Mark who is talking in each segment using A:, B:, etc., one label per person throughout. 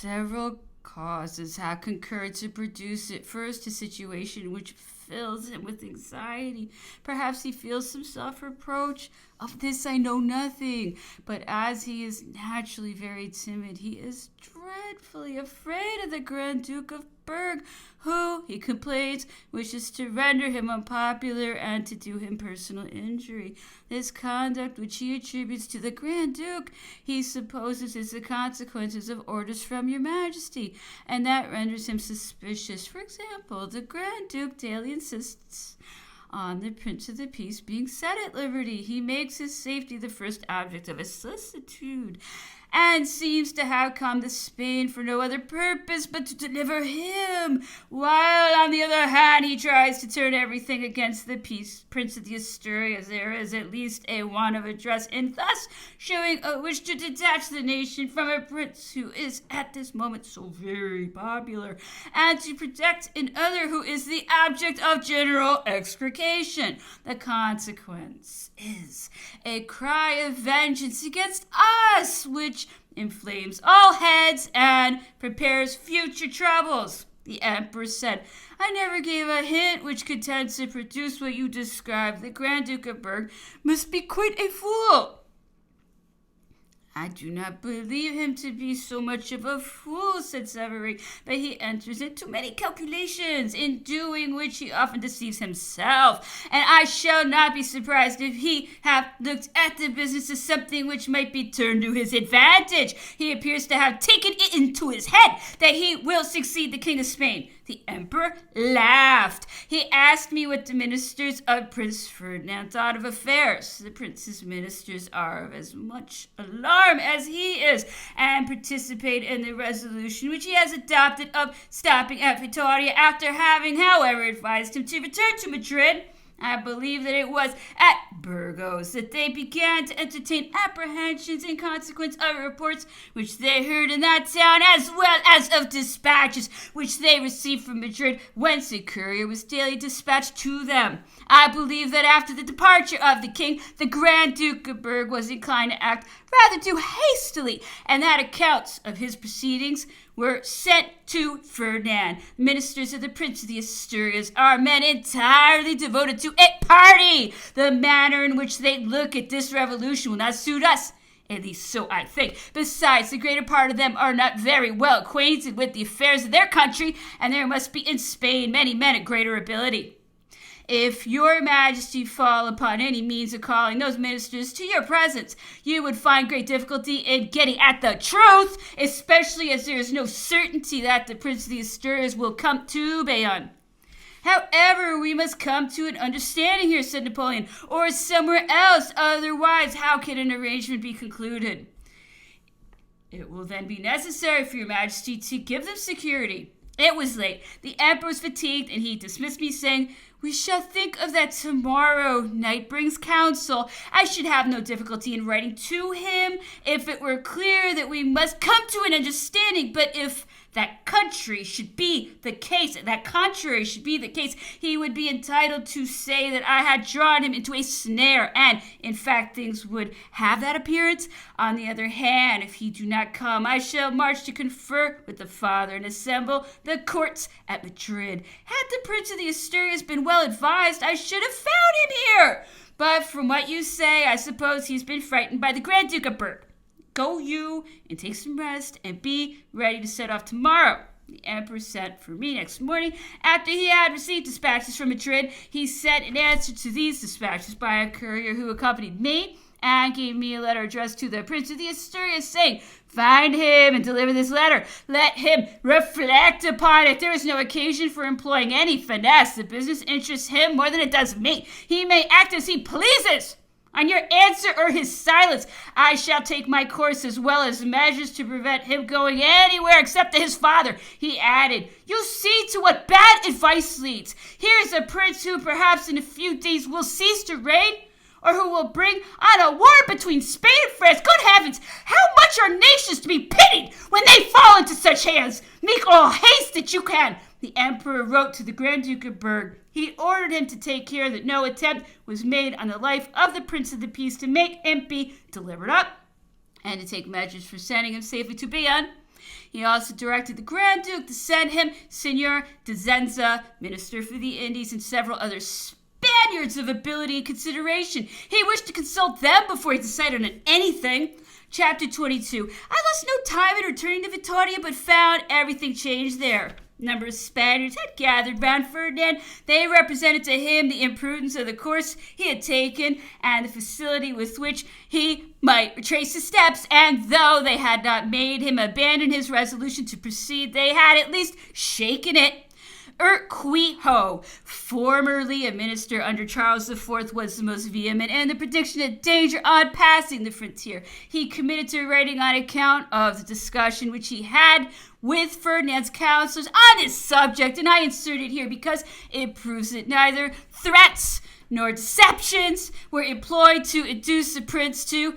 A: Several causes have concurred to produce it. First, a situation which fills him with anxiety. Perhaps he feels some self-reproach. Of this I know nothing, but as he is naturally very timid, he is dreadfully afraid of the Grand Duke of Berg, who, he complains, wishes to render him unpopular and to do him personal injury. This conduct, which he attributes to the Grand Duke, he supposes is the consequences of orders from your Majesty, and that renders him suspicious. For example, the Grand Duke daily insists on the Prince of the Peace being set at liberty. He makes his safety the first object of his solicitude, and seems to have come to Spain for no other purpose but to deliver him, while on the other hand he tries to turn everything against the Prince of the Asturias. There is at least a want of address in thus showing a wish to detach the nation from a prince who is at this moment so very popular, and to protect another who is the object of general execration. The consequence is a cry of vengeance against us, which inflames all heads and prepares future troubles. The emperor said, I never gave a hint which could tend to produce what you describe. The Grand Duke of Berg must be quite a fool. I do not believe him to be so much of a fool, said Savary, but he enters into many calculations, in doing which he often deceives himself, and I shall not be surprised if he have looked at the business as something which might be turned to his advantage. He appears to have taken it into his head that he will succeed the King of Spain. The emperor laughed. He asked me what the ministers of Prince Ferdinand thought of affairs. The prince's ministers are of as much alarm as he is, and participate in the resolution which he has adopted of stopping at Vitoria, after having, however, advised him to return to Madrid. I believe that it was at Burgos that they began to entertain apprehensions in consequence of reports which they heard in that town, as well as of dispatches which they received from Madrid, whence a courier was daily dispatched to them. I believe that after the departure of the king, the Grand Duke of Berg was inclined to act rather too hastily, and that accounts of his proceedings were sent to Ferdinand. Ministers of the Prince of the Asturias are men entirely devoted to a party. The manner in which they look at this revolution will not suit us. At least so I think. Besides, the greater part of them are not very well acquainted with the affairs of their country, and there must be in Spain many men of greater ability. If your Majesty fall upon any means of calling those ministers to your presence, you would find great difficulty in getting at the truth, especially as there is no certainty that the Prince of the Asturias will come to Bayonne. However, we must come to an understanding here, said Napoleon, or somewhere else. Otherwise, how can an arrangement be concluded? It will then be necessary for your Majesty to give them security. It was late. The emperor was fatigued, and he dismissed me, saying, we shall think of that tomorrow. Night brings counsel. I should have no difficulty in writing to him if it were clear that we must come to an understanding. But if that contrary should be the case, he would be entitled to say that I had drawn him into a snare, and, in fact, things would have that appearance. On the other hand, if he do not come, I shall march to confer with the father and assemble the courts at Madrid. Had the Prince of the Asturias been well advised, I should have found him here. But from what you say, I suppose he's been frightened by the Grand Duke of Berg. Go you and take some rest and be ready to set off tomorrow. The emperor sent for me next morning. After he had received dispatches from Madrid, he sent an answer to these dispatches by a courier who accompanied me, and gave me a letter addressed to the Prince of the Asturias, saying, find him and deliver this letter. Let him reflect upon it. There is no occasion for employing any finesse. The business interests him more than it does me. He may act as he pleases. On your answer or his silence, I shall take my course, as well as measures to prevent him going anywhere except to his father. He added, you see to what bad advice leads. Here is a prince who perhaps in a few days will cease to reign, or who will bring on a war between Spain and France. Good heavens, how much are nations to be pitied when they fall into such hands? Make all haste that you can. The emperor wrote to the Grand Duke of Berg. He ordered him to take care that no attempt was made on the life of the Prince of the Peace, to make him be delivered up, and to take measures for sending him safely to Bayonne. He also directed the Grand Duke to send him Senor de Zenza, Minister for the Indies, and several other Spaniards of ability and consideration. He wished to consult them before he decided on anything. Chapter 22. I lost no time in returning to Vitoria, but found everything changed there. A number of Spaniards had gathered round Ferdinand. They represented to him the imprudence of the course he had taken and the facility with which he might retrace his steps, and though they had not made him abandon his resolution to proceed, they had at least shaken it. Urquijo, formerly a minister under Charles IV, was the most vehement in the prediction of danger on passing the frontier. He committed to writing on account of the discussion which he had with Ferdinand's counselors on this subject, and I insert it here because it proves that neither threats nor deceptions were employed to induce the prince to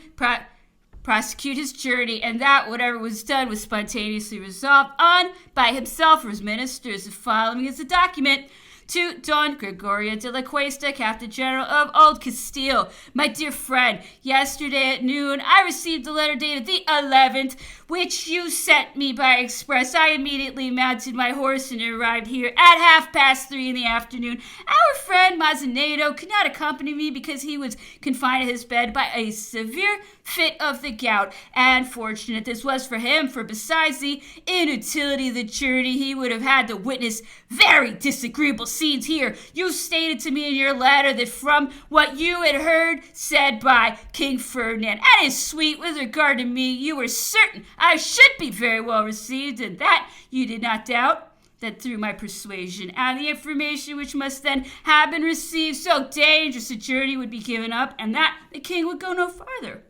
A: prosecute his journey, and that whatever was done was spontaneously resolved on by himself or his ministers. The following is a document: to Don Gregorio de la Cuesta, Captain General of Old Castile. My dear friend, yesterday at noon I received a letter dated the 11th, which you sent me by express. I immediately mounted my horse and arrived here at 3:30 in the afternoon. Our friend Mazanedo could not accompany me because he was confined to his bed by a severe fit of the gout, and fortunate this was for him, for besides the inutility of the journey, he would have had to witness very disagreeable scenes here. You stated to me in your letter that from what you had heard said by King Ferdinand and his suite with regard to me, you were certain I should be very well received, and that you did not doubt that through my persuasion and the information which must then have been received, so dangerous a journey would be given up, and that the king would go no farther.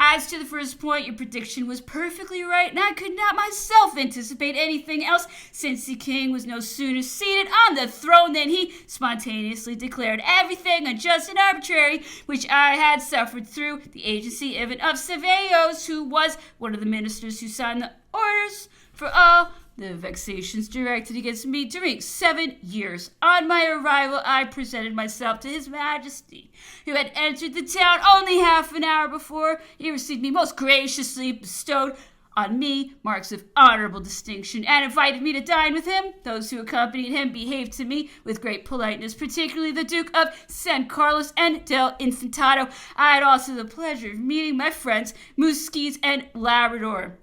A: As to the first point, your prediction was perfectly right, and I could not myself anticipate anything else, since the king was no sooner seated on the throne than he spontaneously declared everything unjust and arbitrary, which I had suffered through the agency even of Ceballos, who was one of the ministers who signed the orders for all the vexations directed against me during 7 years. On my arrival, I presented myself to His Majesty, who had entered the town only half an hour before. He received me most graciously, bestowed on me marks of honorable distinction, and invited me to dine with him. Those who accompanied him behaved to me with great politeness, particularly the Duke of San Carlos and del Infantado. I had also the pleasure of meeting my friends Musquiz and Labrador.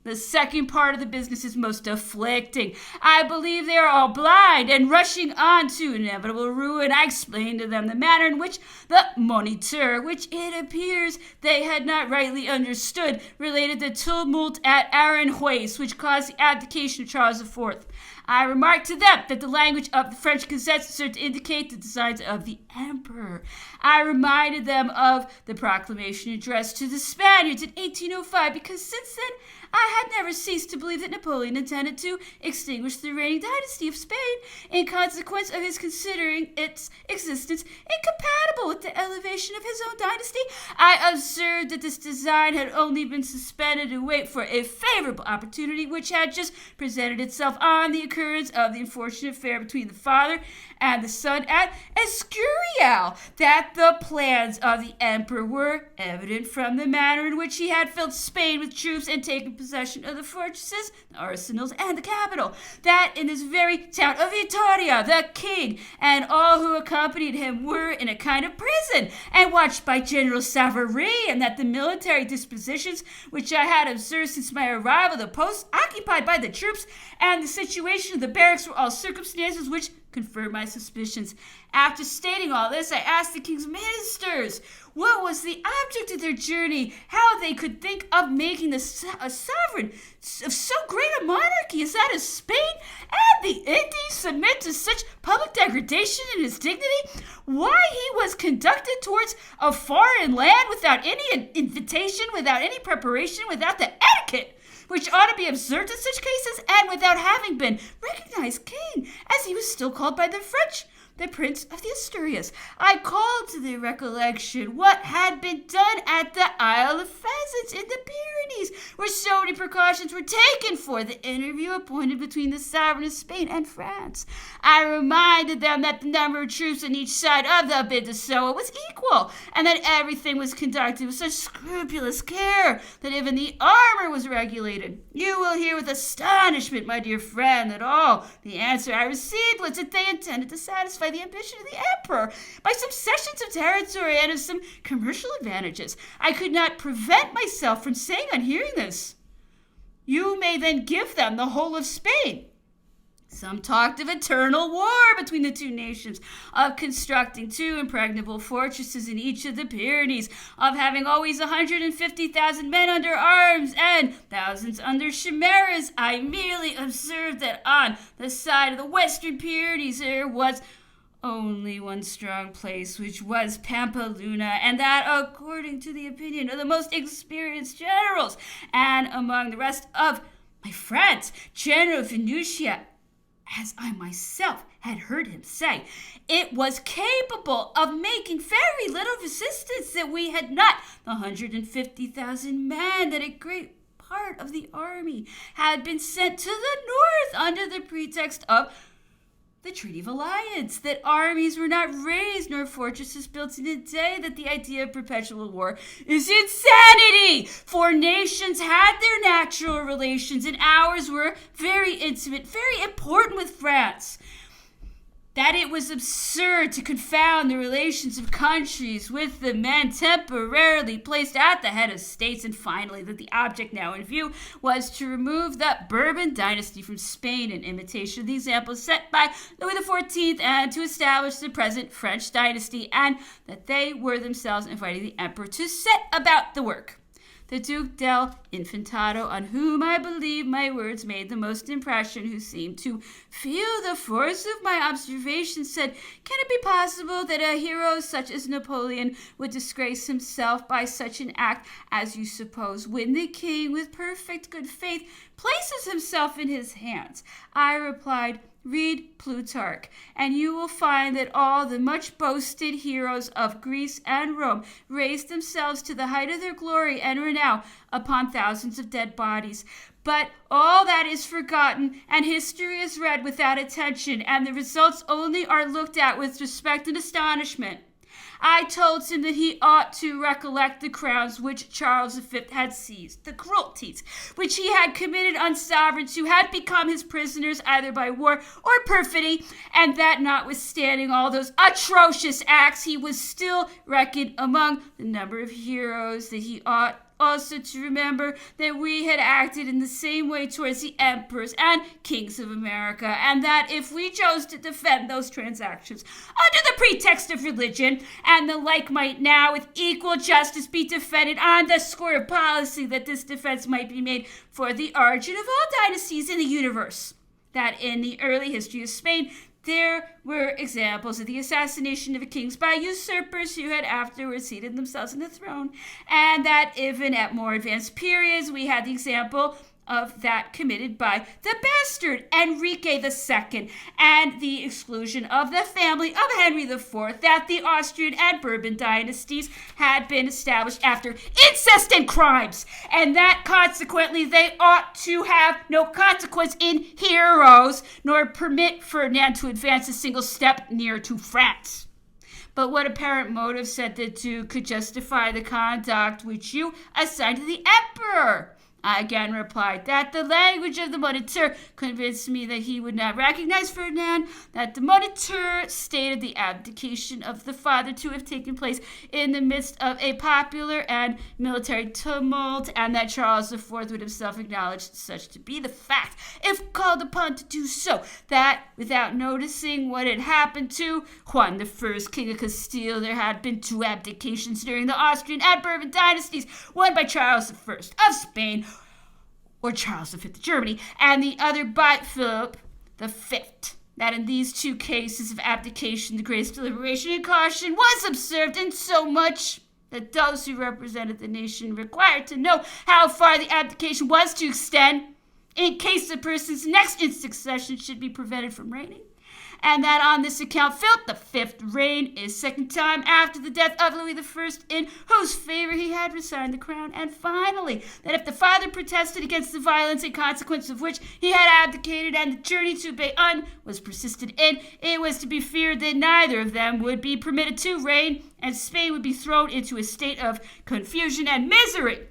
A: The second part of the business is most afflicting. I believe they are all blind and rushing on to inevitable ruin. I explained to them the manner in which the Moniteur, which it appears they had not rightly understood, related the tumult at Aranjuez, which caused the abdication of Charles IV. I remarked to them that the language of the French gazettes served to indicate the designs of the emperor. I reminded them of the proclamation addressed to the Spaniards in 1805, because since then I had never ceased to believe that Napoleon intended to extinguish the reigning dynasty of Spain in consequence of his considering its existence incompatible with the elevation of his own dynasty. I observed that this design had only been suspended to wait for a favorable opportunity which had just presented itself on the occurrence of the unfortunate affair between the father and the son at Escurial, that the plans of the emperor were evident from the manner in which he had filled Spain with troops and taken possession of the fortresses, the arsenals, and the capital, that in this very town of Vitoria, the king and all who accompanied him were in a kind of prison and watched by General Savary, and that the military dispositions which I had observed since my arrival, the posts occupied by the troops, and the situation of the barracks were all circumstances which confirmed my suspicions. After stating all this, I asked the king's ministers what was the object of their journey, how they could think of making a sovereign of so great a monarchy as that of Spain and the Indies submit to such public degradation in his dignity, why he was conducted towards a foreign land without any invitation, without any preparation, without the etiquette which ought to be observed in such cases, and without having been recognized king, as he was still called by the French. the Prince of the Asturias. I called to the recollection what had been done at the Isle of Pheasants in the Pyrenees, where so many precautions were taken for the interview appointed between the sovereign of Spain and France. I reminded them that the number of troops on each side of the Bidassoa was equal, and that everything was conducted with such scrupulous care that even the armor was regulated. You will hear with astonishment, my dear friend, that all the answer I received was that they intended to satisfy the ambition of the emperor by some cessions of territory and of some commercial advantages. I could not prevent myself from saying on hearing this, "You may then give them the whole of Spain." Some talked of eternal war between the two nations, of constructing 2 impregnable fortresses in each of the Pyrenees, of having always 150,000 men under arms and thousands under chimeras. I merely observed that on the side of the western Pyrenees there was only one strong place, which was Pampeluna, and that according to the opinion of the most experienced generals, and among the rest of my friends, General Venusia, as I myself had heard him say, it was capable of making very little resistance, that we had not the 150,000 men, that a great part of the army had been sent to the north under the pretext of the Treaty of Alliance, that armies were not raised nor fortresses built in a day, that the idea of perpetual war is insanity, for nations had their natural relations, and ours were very intimate, very important with France, that it was absurd to confound the relations of countries with the men temporarily placed at the head of states, and finally that the object now in view was to remove the Bourbon dynasty from Spain in imitation of the example set by Louis XIV, and to establish the present French dynasty, and that they were themselves inviting the emperor to set about the work. The Duke del Infantado, on whom I believe my words made the most impression, who seemed to feel the force of my observation, said, "Can it be possible that a hero such as Napoleon would disgrace himself by such an act as you suppose, when the king, with perfect good faith, places himself in his hands?" I replied, "Read Plutarch, and you will find that all the much boasted heroes of Greece and Rome raised themselves to the height of their glory and renown upon thousands of dead bodies. But all that is forgotten, and history is read without attention, and the results only are looked at with respect and astonishment." I told him that he ought to recollect the crowns which Charles V had seized, the cruelties which he had committed on sovereigns who had become his prisoners either by war or perfidy, and that notwithstanding all those atrocious acts, he was still reckoned among the number of heroes, that he ought also to remember that we had acted in the same way towards the emperors and kings of America, and that if we chose to defend those transactions under the pretext of religion, and the like might now with equal justice be defended on the score of policy, that this defense might be made for the origin of all dynasties in the universe, that in the early history of Spain there were examples of the assassination of kings by usurpers who had afterwards seated themselves on the throne, and that even at more advanced periods we had the example of that committed by the bastard Enrique II, and the exclusion of the family of Henry IV, that the Austrian and Bourbon dynasties had been established after incest and crimes, and that consequently they ought to have no consequence in heroes, nor permit Ferdinand to advance a single step near to France. But what apparent motive said the Duke could justify the conduct which you assigned to the emperor? I again replied that the language of the Moniteur convinced me that he would not recognize Ferdinand, that the Moniteur stated the abdication of the father to have taken place in the midst of a popular and military tumult, and that Charles IV would himself acknowledge such to be the fact, if called upon to do so, that without noticing what had happened to Juan I, King of Castile, there had been 2 abdications during the Austrian and Bourbon dynasties, one by Charles I of Spain, or Charles V of Germany, and the other by Philip V. That in these 2 cases of abdication, the greatest deliberation and caution was observed, in so much that those who represented the nation required to know how far the abdication was to extend, in case the person's next in succession should be prevented from reigning, and that on this account Philip the Fifth reigned his second time after the death of Louis the First, in whose favor he had resigned the crown, and finally, that if the father protested against the violence in consequence of which he had abdicated, and the journey to Bayonne was persisted in, it was to be feared that neither of them would be permitted to reign, and Spain would be thrown into a state of confusion and misery.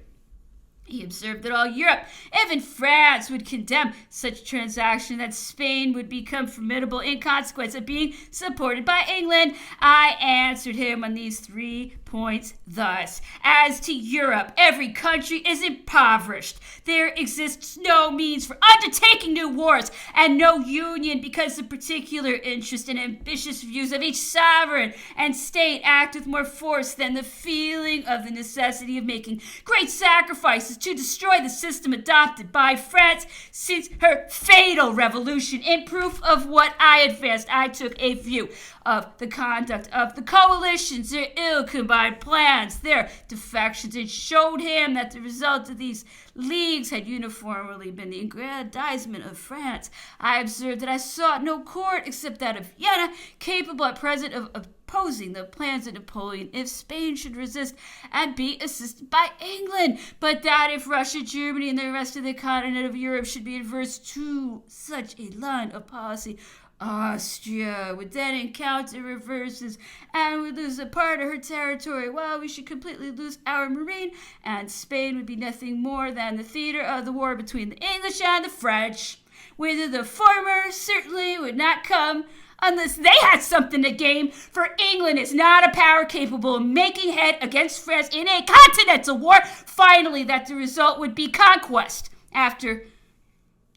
A: He observed that all Europe, even France, would condemn such transaction, that Spain would become formidable in consequence of being supported by England. I answered him on these 3 points thus: as to Europe, every country is impoverished. There exists no means for undertaking new wars, and no union, because the particular interest and ambitious views of each sovereign and state act with more force than the feeling of the necessity of making great sacrifices to destroy the system adopted by France since her fatal revolution. In proof of what I advanced, I took a view of the conduct of the coalitions, their ill-combined plans, their defections, and showed him that the result of these leagues had uniformly been the aggrandizement of France. I observed that I sought no court except that of Vienna, capable at present of opposing the plans of Napoleon if Spain should resist and be assisted by England, but that if Russia, Germany, and the rest of the continent of Europe should be adverse to such a line of policy, Austria would then encounter reverses and would lose a part of her territory, while we should completely lose our marine, and Spain would be nothing more than the theater of the war between the English and the French, whither the former certainly would not come unless they had something to gain, for England is not a power capable of making head against France in a continental war. Finally, that the result would be conquest after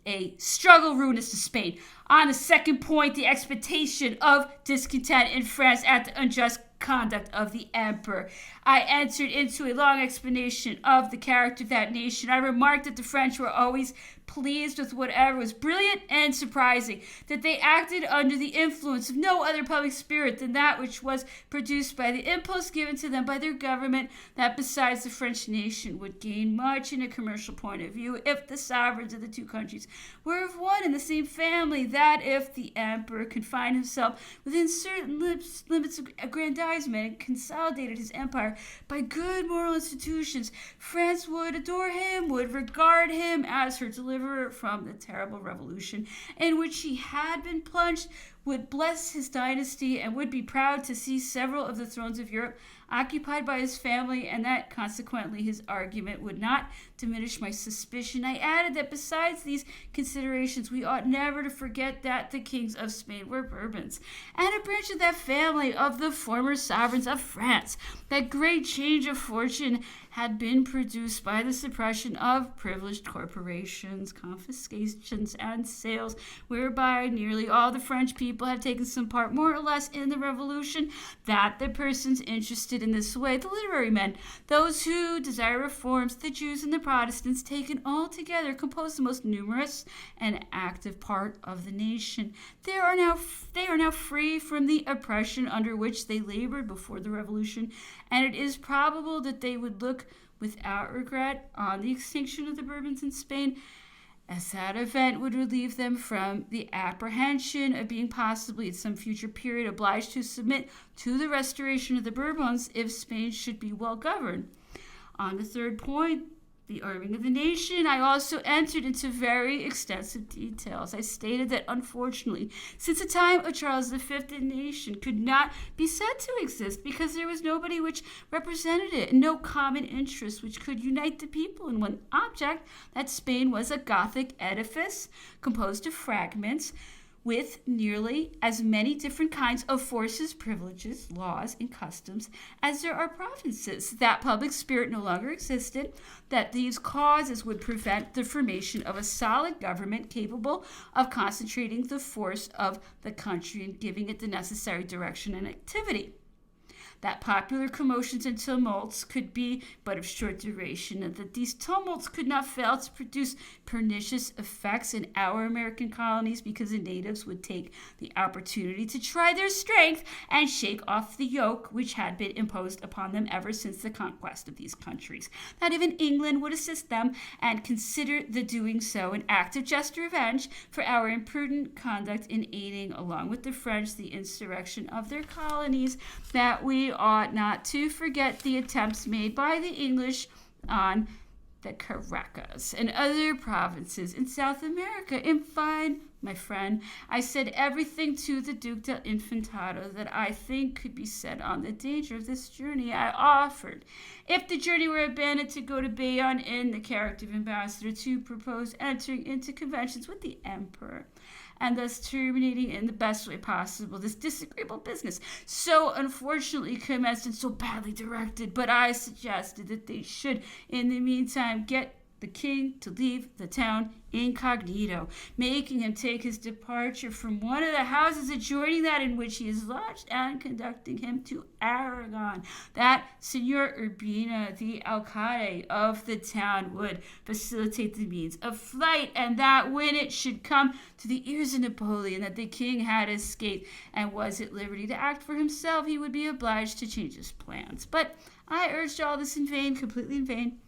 A: a struggle ruinous to Spain. On the second point, the expectation of discontent in France at the unjust conduct of the emperor, I entered into a long explanation of the character of that nation. I remarked that the French were always pleased with whatever was brilliant and surprising, that they acted under the influence of no other public spirit than that which was produced by the impulse given to them by their government, that besides the French nation would gain much in a commercial point of view if the sovereigns of the two countries were of one and the same family, that if the emperor confined himself within certain limits of aggrandizement and consolidated his empire by good moral institutions, France would adore him, would regard him as her deliverer from the terrible revolution in which he had been plunged, would bless his dynasty, and would be proud to see several of the thrones of Europe occupied by his family, and that consequently his argument would not diminish my suspicion. I added that besides these considerations, we ought never to forget that the kings of Spain were Bourbons, and a branch of that family of the former sovereigns of France. That great change of fortune had been produced by the suppression of privileged corporations, confiscations, and sales, whereby nearly all the French people have taken some part, more or less, in the revolution, that the persons interested in this way, the literary men, those who desire reforms, the Jews and the Protestants, taken all together, compose the most numerous and active part of the nation. They are now free from the oppression under which they labored before the revolution, and it is probable that they would look without regret on the extinction of the Bourbons in Spain, as that event would relieve them from the apprehension of being possibly at some future period obliged to submit to the restoration of the Bourbons if Spain should be well governed. On the third point, the arming of the nation, I also entered into very extensive details. I stated that, unfortunately, since the time of Charles V, the nation could not be said to exist because there was nobody which represented it, and no common interest which could unite the people in one object, that Spain was a Gothic edifice composed of fragments, with nearly as many different kinds of forces, privileges, laws, and customs as there are provinces, that public spirit no longer existed, that these causes would prevent the formation of a solid government capable of concentrating the force of the country and giving it the necessary direction and activity. that popular commotions and tumults could be but of short duration, and that these tumults could not fail to produce pernicious effects in our American colonies, because the natives would take the opportunity to try their strength and shake off the yoke which had been imposed upon them ever since the conquest of these countries. That even England would assist them, and consider the doing so an act of just revenge for our imprudent conduct in aiding, along with the French, the insurrection of their colonies. That we ought not to forget the attempts made by the English on the Caracas and other provinces in South America. In fine, my friend, I said everything to the Duke del Infantado that I think could be said on the danger of this journey. I offered, if the journey were abandoned, to go to Bayonne in the character of ambassador, to propose entering into conventions with the emperor, and thus terminating in the best way possible this disagreeable business, so unfortunately commenced and so badly directed. But I suggested that they should, in the meantime, get the king to leave the town incognito, making him take his departure from one of the houses adjoining that in which he is lodged, and conducting him to Aragon. That Senor Urbina, the alcalde of the town, would facilitate the means of flight, and that when it should come to the ears of Napoleon that the king had escaped and was at liberty to act for himself, he would be obliged to change his plans. But I urged all this in vain, completely in vain.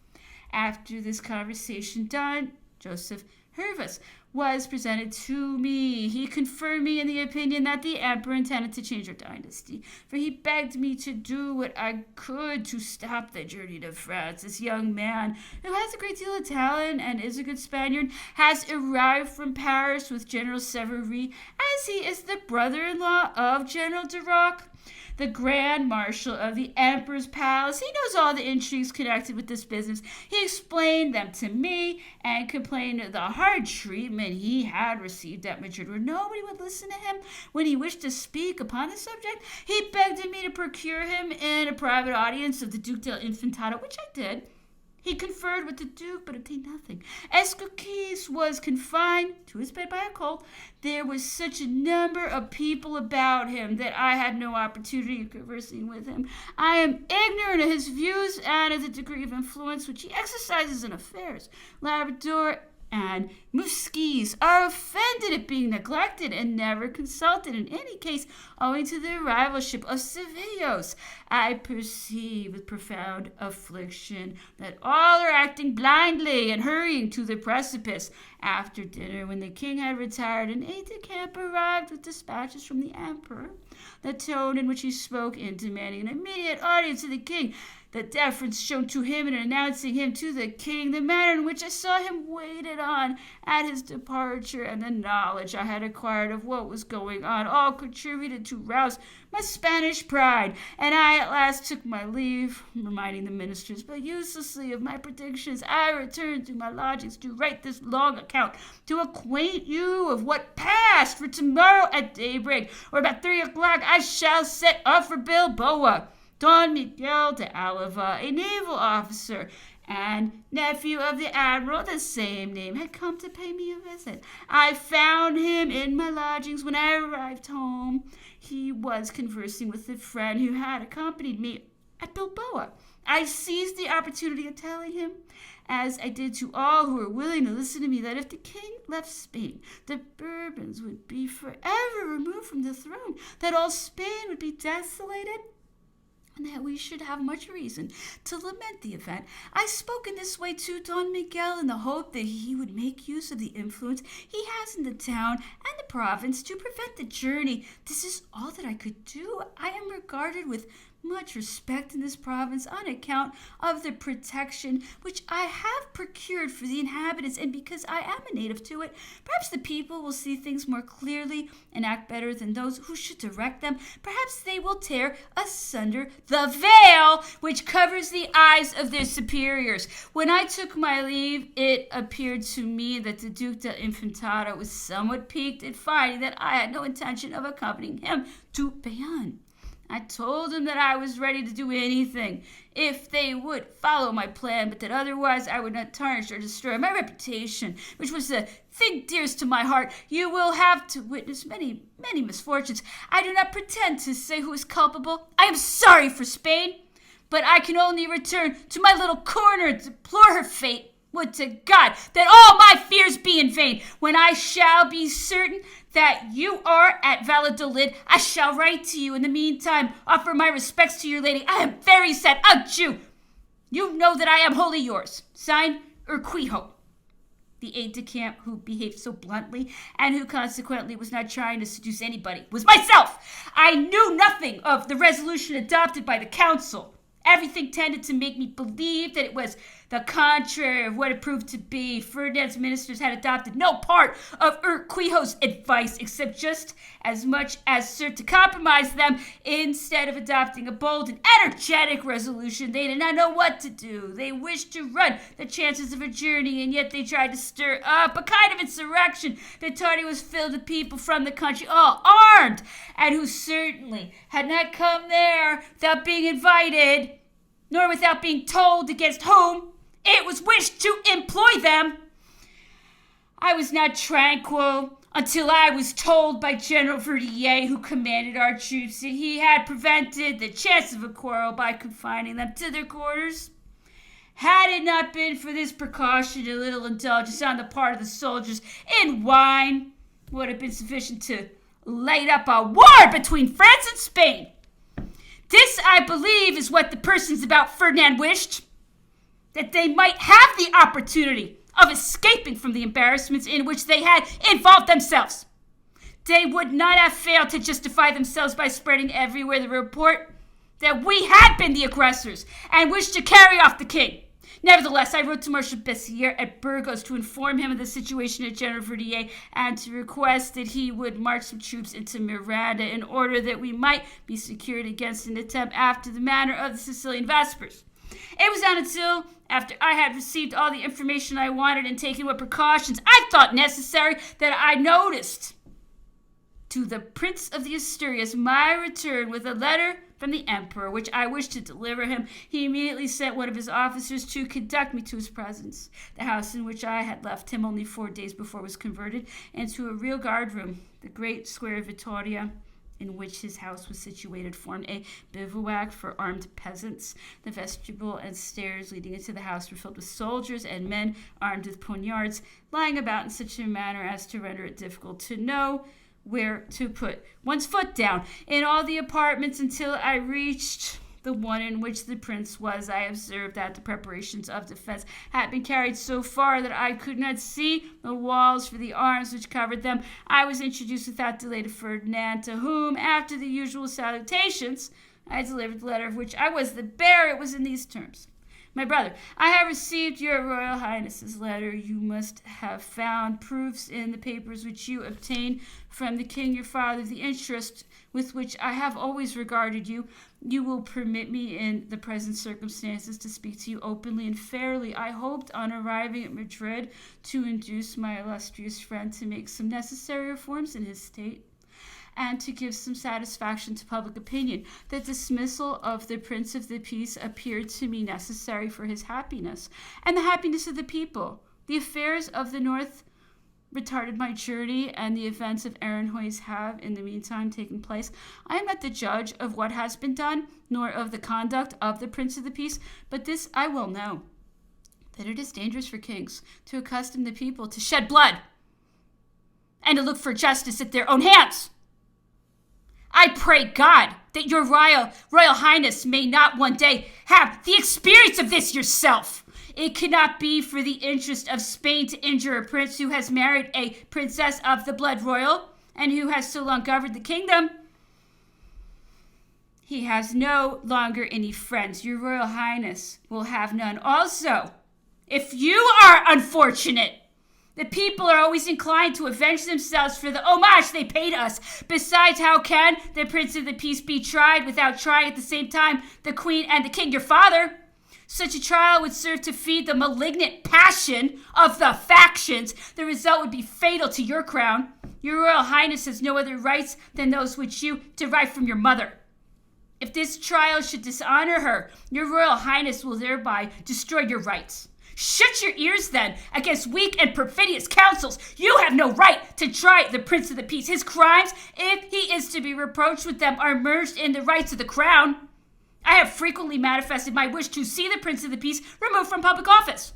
A: After this conversation done, Joseph Hervas was presented to me. He confirmed me in the opinion that the emperor intended to change our dynasty, for he begged me to do what I could to stop the journey to France. This young man, who has a great deal of talent and is a good Spaniard, has arrived from Paris with General Savary, as he is the brother-in-law of General Duroc, the Grand Marshal of the Emperor's Palace. He knows all the intrigues connected with this business. He explained them to me and complained of the hard treatment he had received at Madrid, where nobody would listen to him when he wished to speak upon the subject. He begged of me to procure him in a private audience of the Duke del Infantado, which I did. He conferred with the Duke, but obtained nothing. Escoquis was confined to his bed by a cold. There was such a number of people about him that I had no opportunity of conversing with him. I am ignorant of his views and of the degree of influence which he exercises in affairs. Labrador and Musquiz are offended at being neglected and never consulted in any case, owing to the rivalship of Sevillos. I perceive with profound affliction that all are acting blindly and hurrying to the precipice. After dinner, when the king had retired, an aide-de-camp arrived with dispatches from the emperor. The tone in which he spoke in demanding an immediate audience of the king, the deference shown to him in announcing him to the king, the manner in which I saw him waited on at his departure, and the knowledge I had acquired of what was going on, all contributed to rouse my Spanish pride, and I at last took my leave, reminding the ministers, but uselessly, of my predictions. I returned to my lodgings to write this long account, to acquaint you of what passed, for tomorrow at daybreak, or about 3 o'clock, I shall set off for Bilboa. Don Miguel de Alava, a naval officer and nephew of the admiral, the same name, had come to pay me a visit. I found him in my lodgings when I arrived home. He was conversing with the friend who had accompanied me at Bilboa. I seized the opportunity of telling him, as I did to all who were willing to listen to me, that if the king left Spain, the Bourbons would be forever removed from the throne, that all Spain would be desolated, and that we should have much reason to lament the event. I spoke in this way to Don Miguel in the hope that he would make use of the influence he has in the town and the province to prevent the journey. This is all that I could do. I am regarded with much respect in this province on account of the protection which I have procured for the inhabitants, and because I am a native to it. Perhaps the people will see things more clearly and act better than those who should direct them. Perhaps they will tear asunder the veil which covers the eyes of their superiors. When I took my leave, it appeared to me that the Duke del Infantado was somewhat piqued at finding that I had no intention of accompanying him to Bayonne. I told them that I was ready to do anything if they would follow my plan, but that otherwise I would not tarnish or destroy my reputation, which was the thing dearest to my heart. You will have to witness many, many misfortunes. I do not pretend to say who is culpable. I am sorry for Spain, but I can only return to my little corner and deplore her fate. Would to God that all my fears be in vain. When I shall be certain that you are at Valladolid, I shall write to you. In the meantime, offer my respects to your lady. I am very sad. Adieu. You know that I am wholly yours. Signed, Urquijo. The aide-de-camp who behaved so bluntly and who consequently was not trying to seduce anybody was myself. I knew nothing of the resolution adopted by the council. Everything tended to make me believe that it was the contrary of what it proved to be. Ferdinand's ministers had adopted no part of Urquijo's advice, except just as much as served to compromise them. Instead of adopting a bold and energetic resolution, they did not know what to do. They wished to run the chances of a journey, and yet they tried to stir up a kind of insurrection. The party was filled with people from the country, all armed, and who certainly had not come there without being invited, nor without being told against whom it was wished to employ them. I was not tranquil until I was told by General Verdier, who commanded our troops, that he had prevented the chance of a quarrel by confining them to their quarters. Had it not been for this precaution, a little indulgence on the part of the soldiers in wine would have been sufficient to light up a war between France and Spain. This, I believe, is what the persons about Ferdinand wished, that they might have the opportunity of escaping from the embarrassments in which they had involved themselves. They would not have failed to justify themselves by spreading everywhere the report that we had been the aggressors and wished to carry off the king. Nevertheless, I wrote to Marshal Bessières at Burgos to inform him of the situation at General Verdier and to request that he would march some troops into Miranda in order that we might be secured against an attempt after the manner of the Sicilian Vespers. It was not until after I had received all the information I wanted and taken what precautions I thought necessary that I noticed to the Prince of the Asturias my return with a letter from the Emperor, which I wished to deliver him. He immediately sent one of his officers to conduct me to his presence. The house in which I had left him only 4 days before was converted into a real guard room. The great square of Vittoria, in which his house was situated, formed a bivouac for armed peasants. The vestibule and stairs leading into the house were filled with soldiers and men armed with poniards, lying about in such a manner as to render it difficult to know where to put one's foot down. In all the apartments until I reached the one in which the prince was, I observed that the preparations of defense had been carried so far that I could not see the walls for the arms which covered them. I was introduced without delay to Ferdinand, to whom, after the usual salutations, I delivered the letter of which I was the bearer. It was in these terms: My brother, I have received your Royal Highness's letter. You must have found proofs in the papers which you obtained from the king your father of the interest with which I have always regarded you. You will permit me in the present circumstances to speak to you openly and fairly. I hoped on arriving at Madrid to induce my illustrious friend to make some necessary reforms in his state and to give some satisfaction to public opinion. The dismissal of the Prince of the Peace appeared to me necessary for his happiness and the happiness of the people. The affairs of the North retarded my journey, and the events of Aranjuez have, in the meantime, taken place. I am not the judge of what has been done, nor of the conduct of the Prince of the Peace, but this I will know, that it is dangerous for kings to accustom the people to shed blood and to look for justice at their own hands. I pray God that your Royal Highness may not one day have the experience of this yourself. It cannot be for the interest of Spain to injure a prince who has married a princess of the blood royal and who has so long governed the kingdom. He has no longer any friends. Your Royal Highness will have none. Also, if you are unfortunate, the people are always inclined to avenge themselves for the homage they paid us. Besides, how can the Prince of the Peace be tried without trying at the same time the Queen and the King, your father? Such a trial would serve to feed the malignant passion of the factions. The result would be fatal to your crown. Your Royal Highness has no other rights than those which you derive from your mother. If this trial should dishonor her, your royal highness will thereby destroy your rights. Shut your ears, then, against weak and perfidious counsels. You have no right to try the Prince of the Peace. His crimes, if he is to be reproached with them, are merged in the rights of the crown. I have frequently manifested my wish to see the Prince of the Peace removed from public office.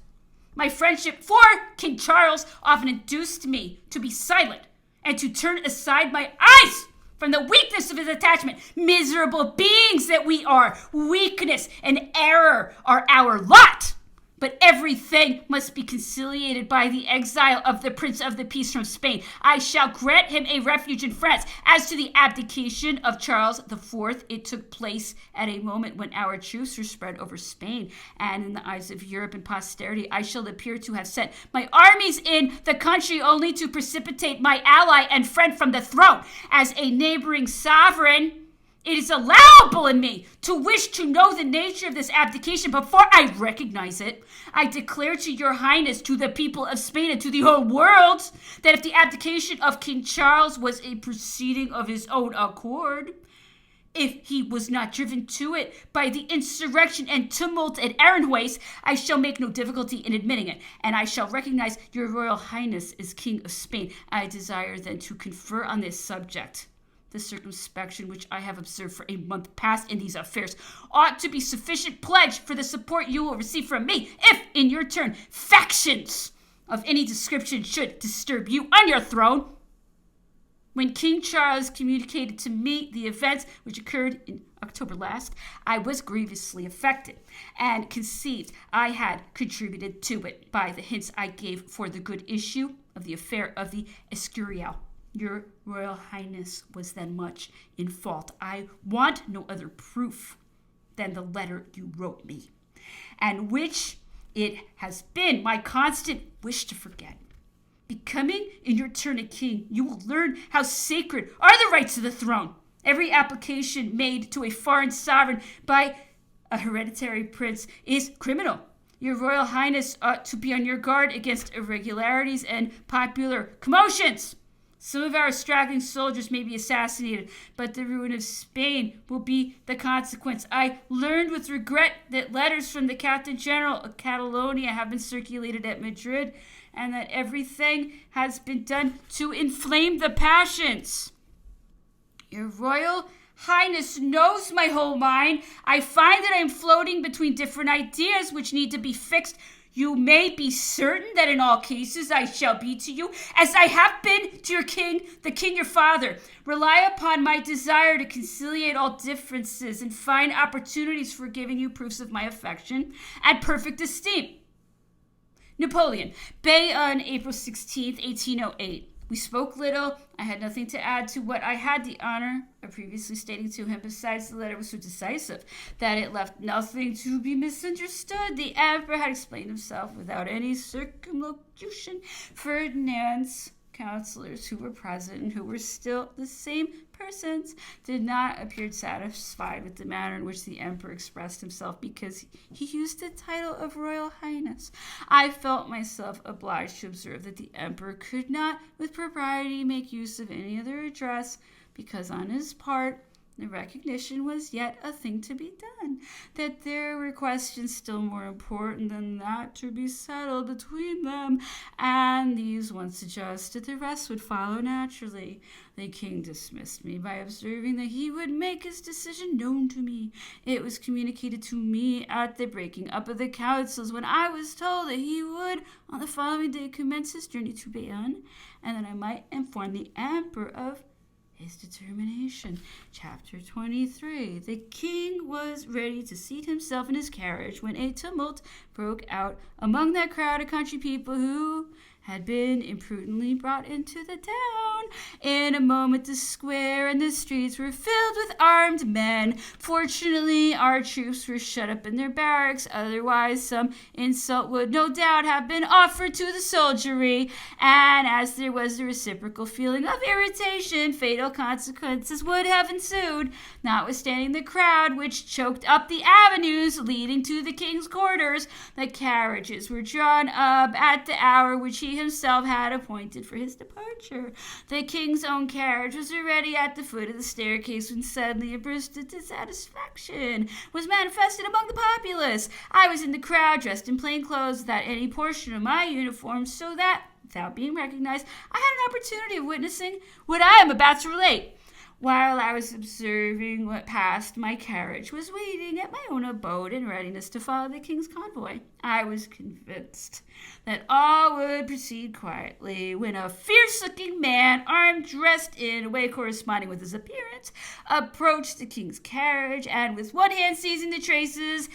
A: My friendship for King Charles often induced me to be silent and to turn aside my eyes from the weakness of his attachment. Miserable beings that we are, weakness and error are our lot. But everything must be conciliated by the exile of the Prince of the Peace from Spain. I shall grant him a refuge in France. As to the abdication of Charles IV, it took place at a moment when our truths were spread over Spain, and in the eyes of Europe and posterity, I shall appear to have sent my armies in the country only to precipitate my ally and friend from the throne. As a neighboring sovereign, it is allowable in me to wish to know the nature of this abdication before I recognize it. I declare to your highness, to the people of Spain, and to the whole world, that if the abdication of King Charles was a proceeding of his own accord, if he was not driven to it by the insurrection and tumult at Aranjuez, I shall make no difficulty in admitting it, and I shall recognize your royal highness as King of Spain. I desire then to confer on this subject. The circumspection which I have observed for a month past in these affairs ought to be sufficient pledge for the support you will receive from me, if, in your turn, factions of any description should disturb you on your throne. When King Charles communicated to me the events which occurred in October last, I was grievously affected, and conceived I had contributed to it by the hints I gave for the good issue of the affair of the Escurial. Your Royal Highness was then much in fault. I want no other proof than the letter you wrote me, and which it has been my constant wish to forget. Becoming in your turn a king, you will learn how sacred are the rights of the throne. Every application made to a foreign sovereign by a hereditary prince is criminal. Your Royal Highness ought to be on your guard against irregularities and popular commotions. Some of our straggling soldiers may be assassinated, but the ruin of Spain will be the consequence. I learned with regret that letters from the Captain General of Catalonia have been circulated at Madrid, and that everything has been done to inflame the passions. Your Royal Highness knows my whole mind. I find that I am floating between different ideas which need to be fixed. You may be certain that in all cases I shall be to you, as I have been to your king, the king your father. Rely upon my desire to conciliate all differences and find opportunities for giving you proofs of my affection and perfect esteem. Napoleon, Bayonne, April 16th, 1808. We spoke little. I had nothing to add to what I had the honor of previously stating to him. Besides, the letter was so decisive that it left nothing to be misunderstood. The emperor had explained himself without any circumlocution. Ferdinand's counselors who were present and who were still the same persons did not appear satisfied with the manner in which the emperor expressed himself, because he used the title of Royal Highness. I felt myself obliged to observe that the emperor could not with propriety make use of any other address, because on his part the recognition was yet a thing to be done, that there were questions still more important than that to be settled between them, and these once adjusted, the rest would follow naturally. The king dismissed me by observing that he would make his decision known to me. It was communicated to me at the breaking up of the councils, when I was told that he would on the following day commence his journey to Bayonne, and that I might inform the emperor of his determination. Chapter 23. The king was ready to seat himself in his carriage when a tumult broke out among that crowd of country people who had been imprudently brought into the town. In a moment the square and the streets were filled with armed men. Fortunately, our troops were shut up in their barracks, otherwise some insult would no doubt have been offered to the soldiery, and as there was a reciprocal feeling of irritation, fatal consequences would have ensued. Notwithstanding the crowd which choked up the avenues leading to the king's quarters, the carriages were drawn up at the hour which he he himself had appointed for his departure. The king's own carriage was already at the foot of the staircase when suddenly a burst of dissatisfaction was manifested among the populace. I was in the crowd, dressed in plain clothes without any portion of my uniform, so that, without being recognized, I had an opportunity of witnessing what I am about to relate. While I was observing what passed, my carriage was waiting at my own abode in readiness to follow the king's convoy. I was convinced that all would proceed quietly when a fierce-looking man, armed, dressed in a way corresponding with his appearance, approached the king's carriage and, with one hand seizing the traces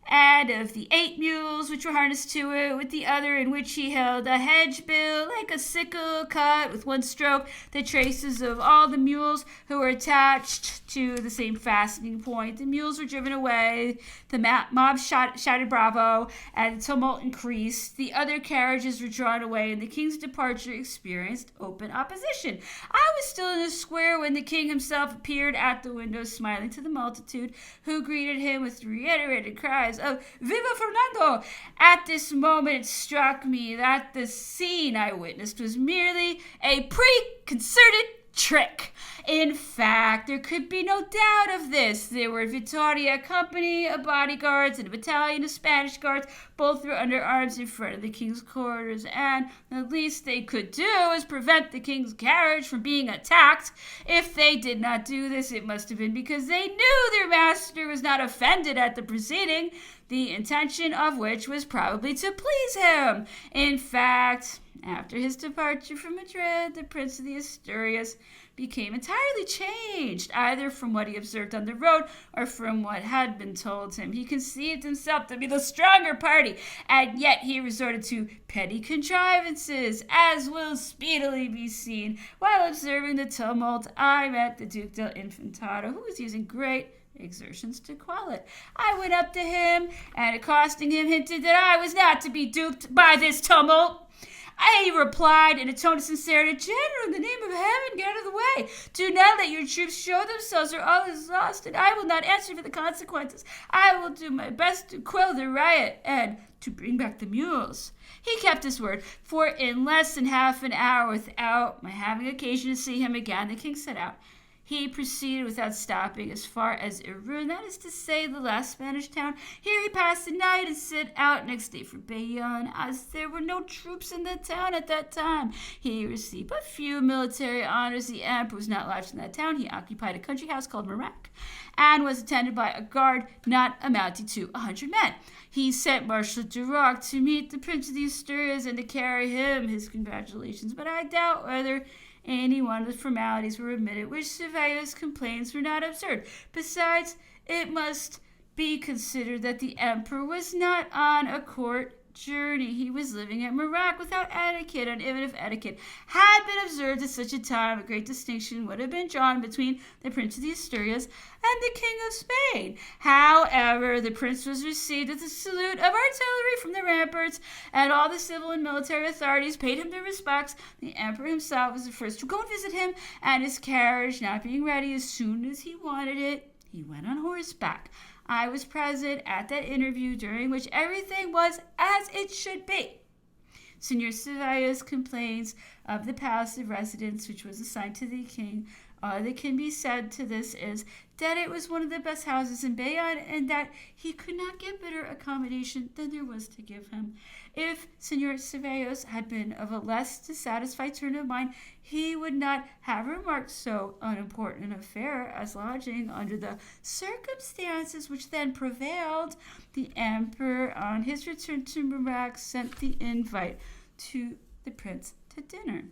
A: and of the 8 mules which were harnessed to it, with the other in which he held a hedge bill like a sickle, cut with one stroke the traces of all the mules who were attached to the same fastening point. The mules were driven away, the mob shouted bravo, and the tumult increased. The other carriages were drawn away, and the king's departure experienced open opposition. I was still in the square when the king himself appeared at the window, smiling to the multitude, who greeted him with reiterated cries of "Viva Fernando!" At this moment it struck me that the scene I witnessed was merely a preconcerted trick. In fact, there could be no doubt of this. There were Vittoria company of bodyguards and a battalion of Spanish guards. Both were under arms in front of the king's quarters, and the least they could do was prevent the king's carriage from being attacked. If they did not do this, it must have been because they knew their master was not offended at the proceeding, the intention of which was probably to please him. In fact, after his departure from Madrid, the Prince of the Asturias became entirely changed, either from what he observed on the road or from what had been told him. He conceived himself to be the stronger party, and yet he resorted to petty contrivances, as will speedily be seen. While observing the tumult, I met the Duke del Infantado, who was using great exertions to quell it. I went up to him, and accosting him, hinted that I was not to be duped by this tumult. I replied in a tone of sincerity, "General, in the name of heaven, get out of the way. Do not let your troops show themselves, or all is lost, and I will not answer for the consequences. I will do my best to quell the riot and to bring back the mules." He kept his word, for in less than half an hour, without my having occasion to see him again, the king set out. He proceeded without stopping as far as Irun, that is to say, the last Spanish town. Here he passed the night and set out next day for Bayonne. As there were no troops in the town at that time, he received but few military honors. The emperor was not lodged in that town. He occupied a country house called Marac, and was attended by a guard not amounting to 100 men. He sent Marshal Duroc to meet the Prince of the Asturias and to carry him his congratulations, but I doubt whether any one of the formalities were omitted, which Cevallos complains were not absurd. Besides, it must be considered that the emperor was not on a court journey. He was living at Marac without etiquette, and even if etiquette had been observed at such a time, a great distinction would have been drawn between the Prince of the Asturias and the King of Spain. However, the prince was received with a salute of artillery from the ramparts, and all the civil and military authorities paid him their respects. The emperor himself was the first to go and visit him, and his carriage not being ready as soon as he wanted it, he went on horseback. I was present at that interview, during which everything was as it should be. Senor Cevallos complains of the palace of residence which was assigned to the king. All that can be said to this is that it was one of the best houses in Bayonne, and that he could not get better accommodation than there was to give him. If Senor Cevallos had been of a less dissatisfied turn of mind, he would not have remarked so unimportant an affair as lodging under the circumstances which then prevailed. The emperor, on his return to Marac, sent the invite to the prince to dinner.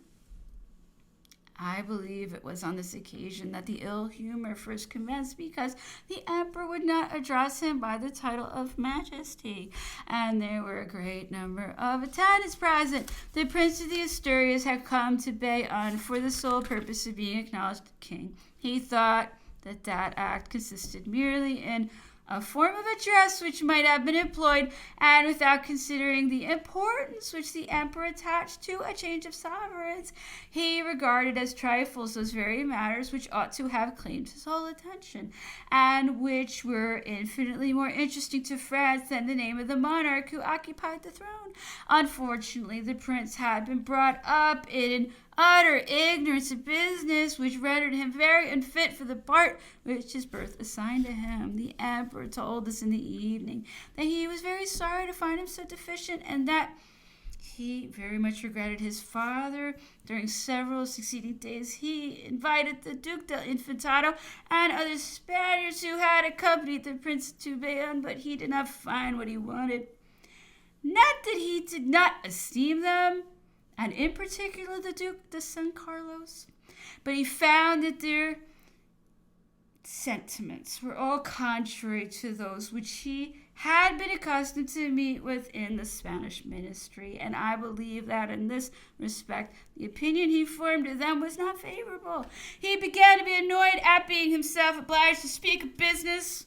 A: I believe it was on this occasion that the ill humor first commenced, because the emperor would not address him by the title of Majesty, and there were a great number of attendants present. The Prince of the Asturias had come to Bayonne for the sole purpose of being acknowledged king. He thought that act consisted merely in a form of address which might have been employed, and without considering the importance which the emperor attached to a change of sovereigns, he regarded as trifles those very matters which ought to have claimed his whole attention, and which were infinitely more interesting to France than the name of the monarch who occupied the throne. Unfortunately, the prince had been brought up in an utter ignorance of business, which rendered him very unfit for the part which his birth assigned to him. The emperor told us in the evening that he was very sorry to find him so deficient, and that he very much regretted his father. During several succeeding days, he invited the Duke del Infantado and other Spaniards who had accompanied the prince to Bayonne, but he did not find what he wanted. Not that he did not esteem them, and in particular the Duke de San Carlos, but he found that their sentiments were all contrary to those which he had been accustomed to meet with in the Spanish ministry, and I believe that in this respect the opinion he formed of them was not favorable. He began to be annoyed at being himself obliged to speak of business,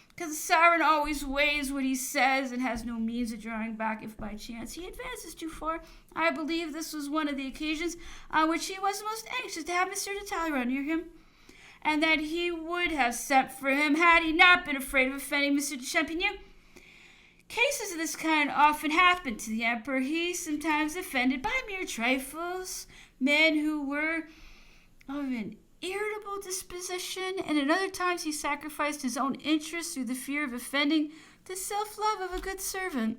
A: because the sovereign always weighs what he says and has no means of drawing back if by chance he advances too far. I believe this was one of the occasions on which he was most anxious to have Monsieur de Talleyrand near him, and that he would have sent for him had he not been afraid of offending Monsieur de Champigny. Cases of this kind often happened to the emperor. He sometimes offended by mere trifles men who were of an irritable disposition, and at other times he sacrificed his own interests through the fear of offending the self-love of a good servant.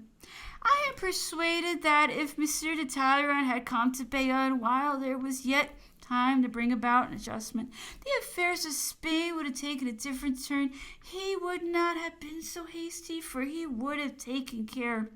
A: I am persuaded that if Monsieur de Talleyrand had come to Bayonne while there was yet time to bring about an adjustment, the affairs of Spain would have taken a different turn. He would not have been so hasty, for he would have taken care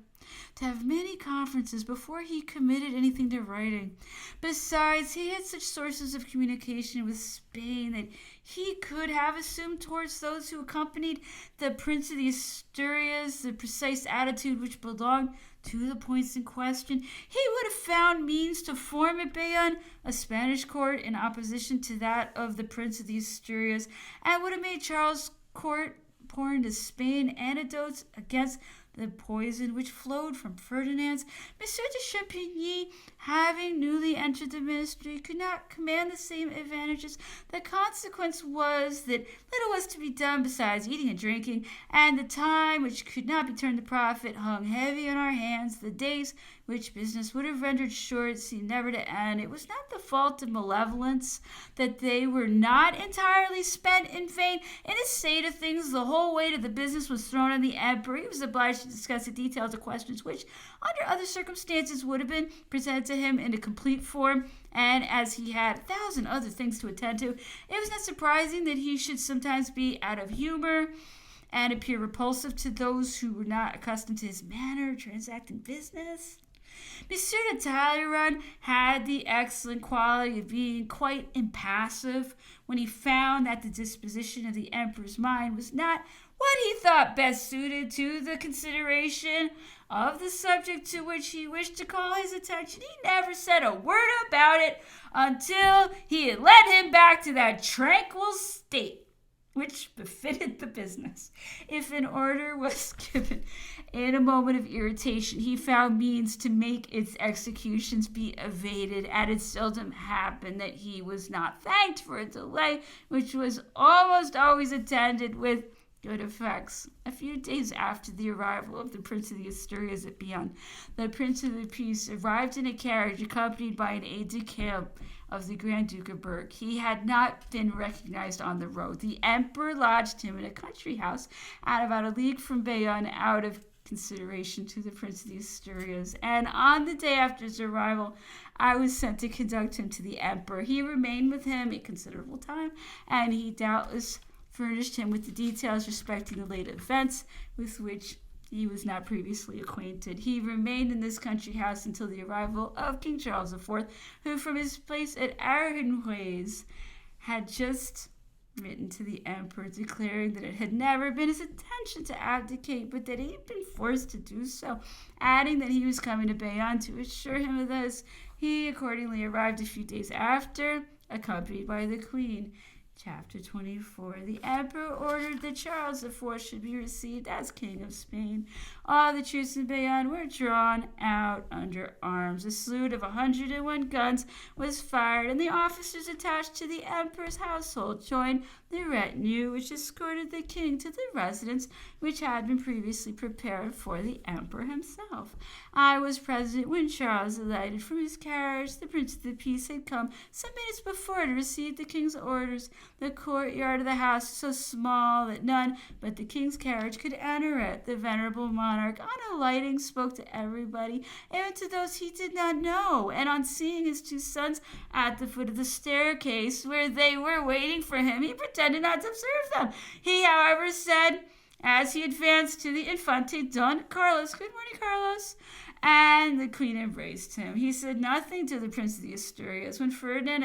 A: to have many conferences before he committed anything to writing. Besides, he had such sources of communication with Spain that he could have assumed towards those who accompanied the Prince of the Asturias the precise attitude which belonged to the points in question. He would have found means to form at Bayonne a Spanish court in opposition to that of the Prince of the Asturias, and would have made Charles' court pour into Spain antidotes against the poison which flowed from Ferdinand's. Monsieur de Champigny, having newly entered the ministry, could not command the same advantages. The consequence was that little was to be done besides eating and drinking, and the time which could not be turned to profit hung heavy on our hands. The days which business would have rendered short seemed never to end. It was not the fault of malevolence that they were not entirely spent in vain. In this state of things, the whole weight of the business was thrown on the emperor. He was obliged to discuss the details of questions which, under other circumstances, would have been presented to him in a complete form, and as he had 1,000 other things to attend to, it was not surprising that he should sometimes be out of humor and appear repulsive to those who were not accustomed to his manner of transacting business. Monsieur de Talleyrand had the excellent quality of being quite impassive when he found that the disposition of the emperor's mind was not what he thought best suited to the consideration of the subject to which he wished to call his attention. He never said a word about it until he had led him back to that tranquil state which befitted the business. If an order was given in a moment of irritation, he found means to make its executions be evaded, and it seldom happened that he was not thanked for a delay which was almost always attended with good effects. A few days after the arrival of the Prince of the Asturias at Bayonne, the Prince of the Peace arrived in a carriage accompanied by an aide-de-camp of the Grand Duke of Berg. He had not been recognized on the road. The emperor lodged him in a country house at about a league from Bayonne out of consideration to the Prince of the Asturias, and on the day after his arrival, I was sent to conduct him to the emperor. He remained with him a considerable time, and he doubtless furnished him with the details respecting the late events with which he was not previously acquainted. He remained in this country house until the arrival of King Charles IV, who from his place at Aranjuez had just written to the emperor declaring that it had never been his intention to abdicate, but that he had been forced to do so, adding that he was coming to Bayonne to assure him of this. He accordingly arrived a few days after, accompanied by the queen. Chapter 24. The emperor ordered that Charles IV should be received as King of Spain. All the troops in Bayonne were drawn out under arms. A salute of 101 guns was fired, and the officers attached to the emperor's household joined the retinue which escorted the king to the residence which had been previously prepared for the emperor himself. I was present when Charles alighted from his carriage. The Prince of the Peace had come some minutes before to receive the king's orders. The courtyard of the house was so small that none but the king's carriage could enter it. The venerable monarch, on alighting, spoke to everybody, even to those he did not know, and on seeing his two sons at the foot of the staircase where they were waiting for him, he pretended not to observe them. He, however, said, as he advanced to the Infante Don Carlos, "Good morning, Carlos," and the queen embraced him. He said nothing to the Prince of the Asturias. When Ferdinand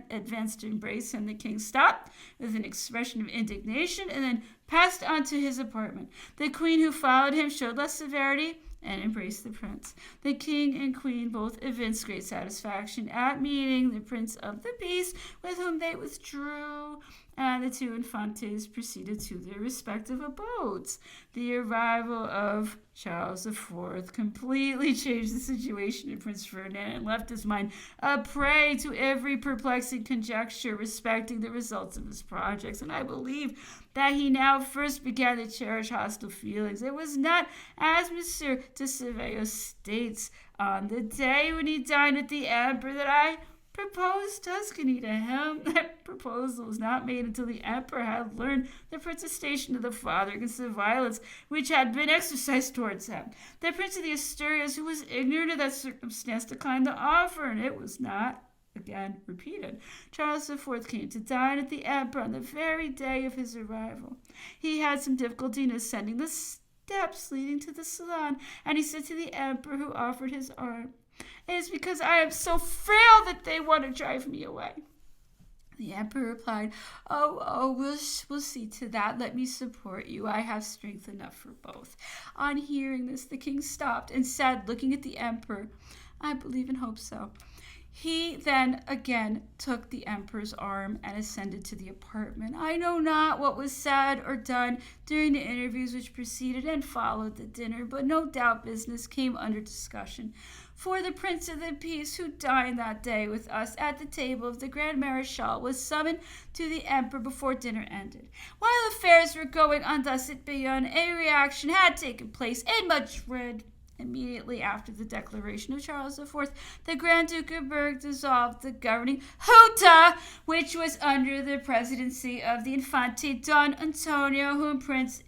A: advanced to embrace him, the king stopped with an expression of indignation and then passed on to his apartment. The queen, who followed him, showed less severity and embraced the prince. The king and queen both evinced great satisfaction at meeting the Prince of the Peace, with whom they withdrew, and the two infantes proceeded to their respective abodes. The arrival of Charles IV completely changed the situation in Prince Ferdinand and left his mind a prey to every perplexing conjecture respecting the results of his projects, and I believe that he now first began to cherish hostile feelings. It was not, as Monsieur de Savary states, on the day when he dined with the emperor that I proposed Tuscany to him. That proposal was not made until the emperor had learned the protestation of the father against the violence which had been exercised towards him. The Prince of the Asturias, who was ignorant of that circumstance, declined the offer, and it was not again repeated. Charles IV came to dine at the emperor on the very day of his arrival. He had some difficulty in ascending the steps leading to the salon, and he said to the emperor, who offered his arm, "It is because I am so frail that they want to drive me away." The emperor replied, we'll see to that. Let me support you. I have strength enough for both." On hearing this, the king stopped and said, looking at the emperor, "I believe and hope so." He then again took the emperor's arm and ascended to the apartment. I know not what was said or done during the interviews which preceded and followed the dinner, but no doubt business came under discussion. For the Prince of the Peace, who dined that day with us at the table of the Grand Marechal, was summoned to the emperor before dinner ended. While affairs were going on thus at Bayonne, a reaction had taken place in Madrid. Immediately after the declaration of Charles IV, the Grand Duke of Berg dissolved the governing junta, which was under the presidency of the Infante Don Antonio, whom Prince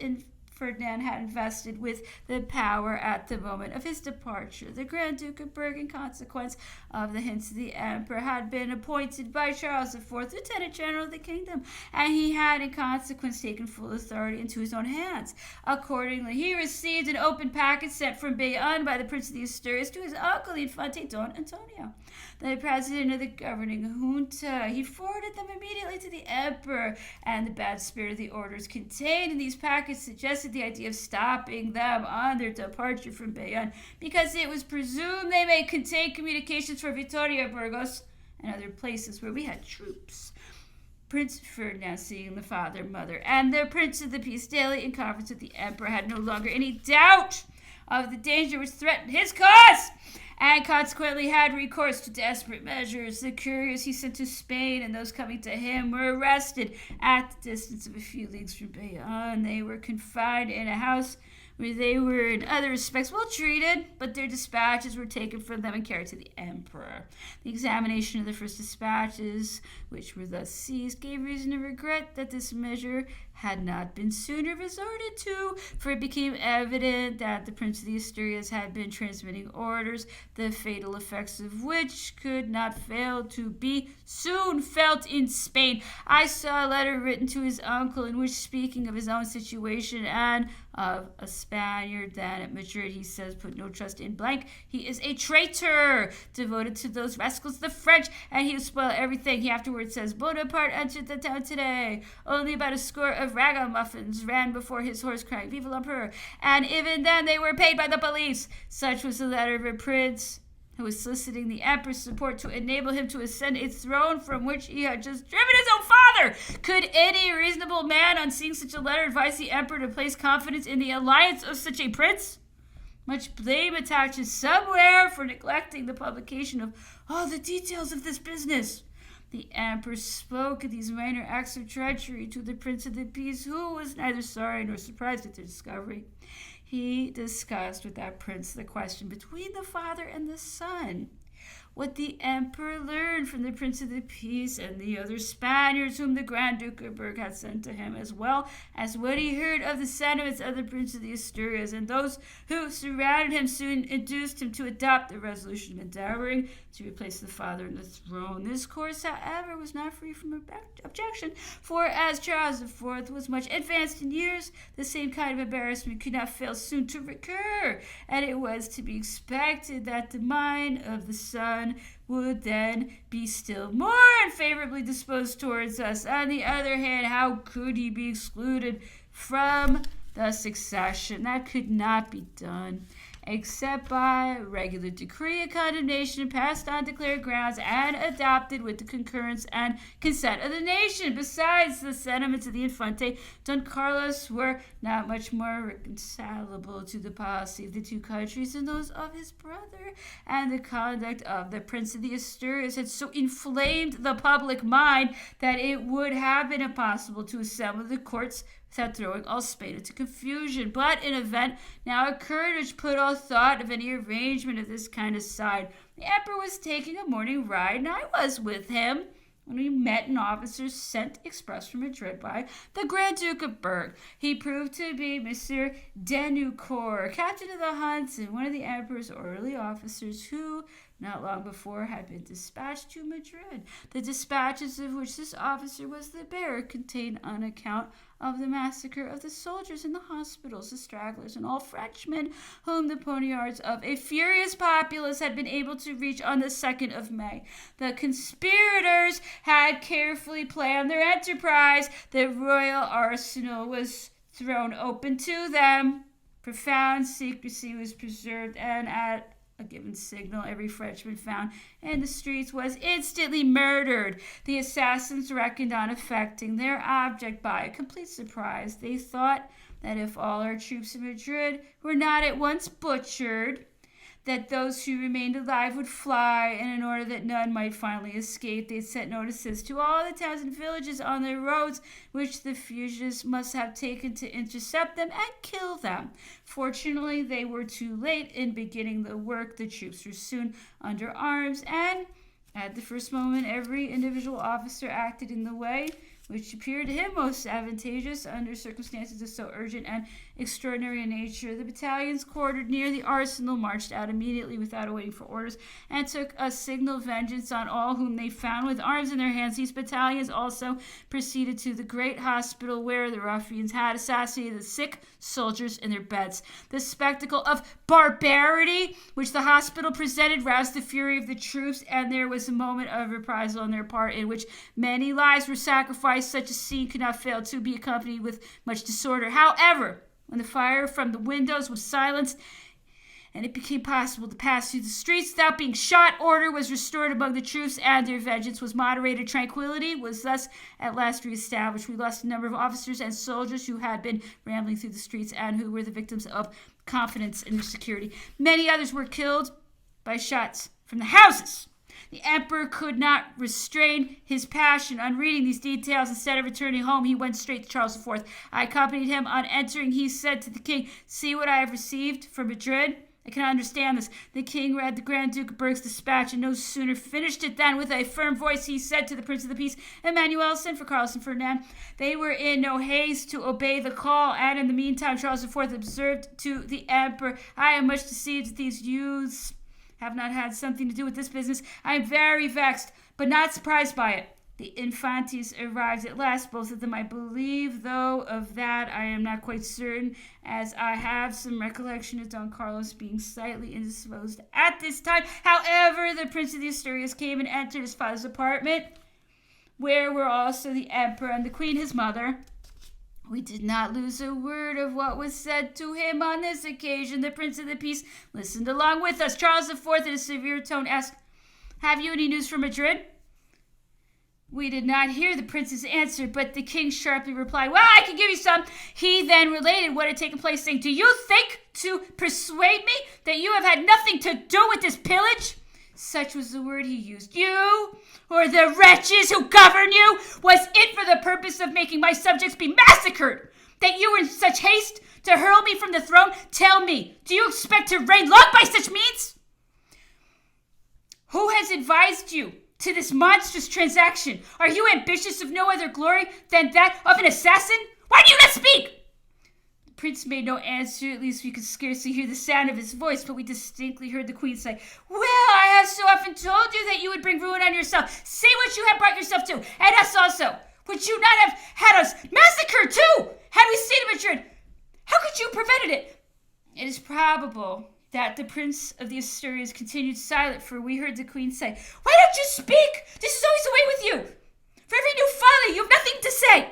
A: Ferdinand had invested with the power at the moment of his departure. The Grand Duke of Berg, in consequence of the hints of the emperor, had been appointed by Charles IV Lieutenant General of the kingdom, and he had in consequence taken full authority into his own hands. Accordingly, he received an open packet sent from Bayonne by the Prince of the Asturias to his uncle, the Infante Don Antonio, the president of the governing junta. He forwarded them immediately to the emperor, and the bad spirit of the orders contained in these packets suggested the idea of stopping them on their departure from Bayonne, because it was presumed they may contain communications for Vitoria, Burgos, and other places where we had troops. Prince Ferdinand, seeing the father, mother, and the Prince of the Peace daily in conference with the emperor, had no longer any doubt of the danger which threatened his cause, and consequently had recourse to desperate measures. The couriers he sent to Spain and those coming to him were arrested at the distance of a few leagues from Bayonne. They were confined in a house where they were in other respects well treated, but their dispatches were taken from them and carried to the emperor. The examination of the first dispatches, which were thus seized, gave reason to regret that this measure had not been sooner resorted to, for it became evident that the Prince of the Asturias had been transmitting orders, the fatal effects of which could not fail to be soon felt in Spain. I saw a letter written to his uncle in which, speaking of his own situation and of a Spaniard then at Madrid, he says, "Put no trust in blank. He is a traitor, devoted to those rascals the French, and he'll spoil everything." He afterwards says, "Bonaparte entered the town today. Only about a score of ragamuffins ran before his horse crying, 'Vive l'Empereur!' and even then they were paid by the police." Such was the letter of a prince who was soliciting the emperor's support to enable him to ascend a throne from which he had just driven his own father. Could any reasonable man, on seeing such a letter, advise the emperor to place confidence in the alliance of such a prince? Much blame attaches somewhere for neglecting the publication of all the details of this business. The emperor spoke of these minor acts of treachery to the Prince of the Peace, who was neither sorry nor surprised at their discovery. He discussed with that prince the question between the father and the son. What the emperor learned from the Prince of the Peace and the other Spaniards whom the Grand Duke of Berg had sent to him, as well as what he heard of the sentiments of the Prince of the Asturias, and those who surrounded him soon induced him to adopt the resolution of endeavoring to replace the father on the throne. This course, however, was not free from objection, for as Charles IV was much advanced in years, the same kind of embarrassment could not fail soon to recur, and it was to be expected that the mind of the son would then be still more unfavorably disposed towards us. On the other hand, how could he be excluded from the succession? That could not be done except by regular decree of condemnation passed on declared grounds and adopted with the concurrence and consent of the nation. Besides, the sentiments of the Infante Don Carlos were not much more reconcilable to the policy of the two countries than those of his brother, and the conduct of the Prince of the Asturias had so inflamed the public mind that it would have been impossible to assemble the courts without throwing all Spain into confusion. But an event now occurred which put all thought of any arrangement of this kind aside. The emperor was taking a morning ride, and I was with him, when we met an officer sent express from Madrid by the Grand Duke of Berg. He proved to be Monsieur Denucourt, captain of the Hunts, and one of the emperor's early officers who, not long before, had been dispatched to Madrid. The dispatches of which this officer was the bearer contained an account of the massacre of the soldiers in the hospitals, the stragglers, and all Frenchmen whom the poniards of a furious populace had been able to reach on the 2nd of May. The conspirators had carefully planned their enterprise. The royal arsenal was thrown open to them. Profound secrecy was preserved, and at a given signal, every Frenchman found in the streets was instantly murdered. The assassins reckoned on effecting their object by a complete surprise. They thought that if all our troops in Madrid were not at once butchered, that those who remained alive would fly, and in order that none might finally escape, they sent notices to all the towns and villages on their roads, which the fugitives must have taken to intercept them and kill them. Fortunately, they were too late in beginning the work. The troops were soon under arms, and at the first moment, every individual officer acted in the way which appeared to him most advantageous under circumstances of so urgent and extraordinary a nature. The battalions quartered near the arsenal marched out immediately without waiting for orders, and took a signal vengeance on all whom they found with arms in their hands. These battalions also proceeded to the great hospital, where the ruffians had assassinated the sick soldiers in their beds. The spectacle of barbarity which the hospital presented roused the fury of the troops, and there was a moment of reprisal on their part in which many lives were sacrificed. Such a scene could not fail to be accompanied with much disorder. However, when the fire from the windows was silenced and it became possible to pass through the streets without being shot, order was restored among the troops, and their vengeance was moderated. Tranquility was thus at last reestablished. We lost a number of officers and soldiers who had been rambling through the streets and who were the victims of confidence in their security. Many others were killed by shots from the houses. The emperor could not restrain his passion on reading these details. Instead of returning home, he went straight to Charles IV. I accompanied him. On entering, he said to the king, "See what I have received from Madrid. I cannot understand this." The king read the Grand Duke of Berg's dispatch, and no sooner finished it than, with a firm voice, he said to the Prince of the Peace, Emmanuel, send for Carlos and Ferdinand. They were in no haste to obey the call, and in the meantime Charles IV observed to the emperor, "I am much deceived that these youths have not had something to do with this business. I am very vexed, but not surprised by it. The Infantes arrived at last, both of them, I believe, though of that I am not quite certain, as I have some recollection of Don Carlos being slightly indisposed at this time. However, the Prince of the Asturias came and entered his father's apartment, where were also the emperor and the queen, his mother. We did not lose a word of what was said to him on this occasion. The Prince of the Peace listened along with us. Charles IV, in a severe tone, asked, "Have you any news from Madrid?" We did not hear the prince's answer, but the king sharply replied, "Well, I can give you some." He then related what had taken place, saying, "Do you think to persuade me that you have had nothing to do with this pillage?" Such was the word he used. "You, or the wretches who govern you, was it for the purpose of making my subjects be massacred, that you were in such haste to hurl me from the throne? Tell me, do you expect to reign long by such means? Who has advised you to this monstrous transaction? Are you ambitious of no other glory than that of an assassin? Why do you not speak?" The prince made no answer. At least we could scarcely hear the sound of his voice, but we distinctly heard the queen say, "Well, I have so often told you that you would bring ruin on yourself. See what you have brought yourself to, and us also. Would you not have had us massacred too, had we stayed in Madrid? How could you have prevented it?" It is probable that the Prince of the Asturias continued silent, for we heard the queen say, "Why don't you speak? This is always the way with you. For every new folly, you have nothing to say."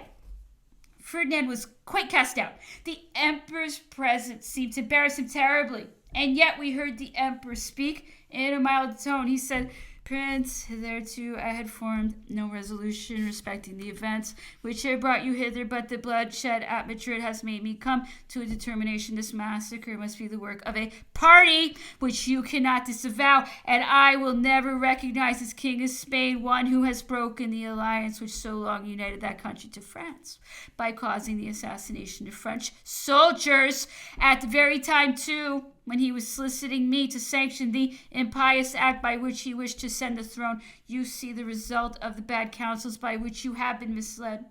A: Ferdinand was quite cast out. The emperor's presence seemed to embarrass him terribly, and yet we heard the emperor speak in a mild tone. He said, "Prince, hitherto I had formed no resolution respecting the events which have brought you hither, but the bloodshed at Madrid has made me come to a determination. This massacre must be the work of a party which you cannot disavow, and I will never recognize as King of Spain one who has broken the alliance which so long united that country to France, by causing the assassination of French soldiers at the very time, too, when he was soliciting me to sanction the impious act by which he wished to send the throne. You see the result of the bad counsels by which you have been misled.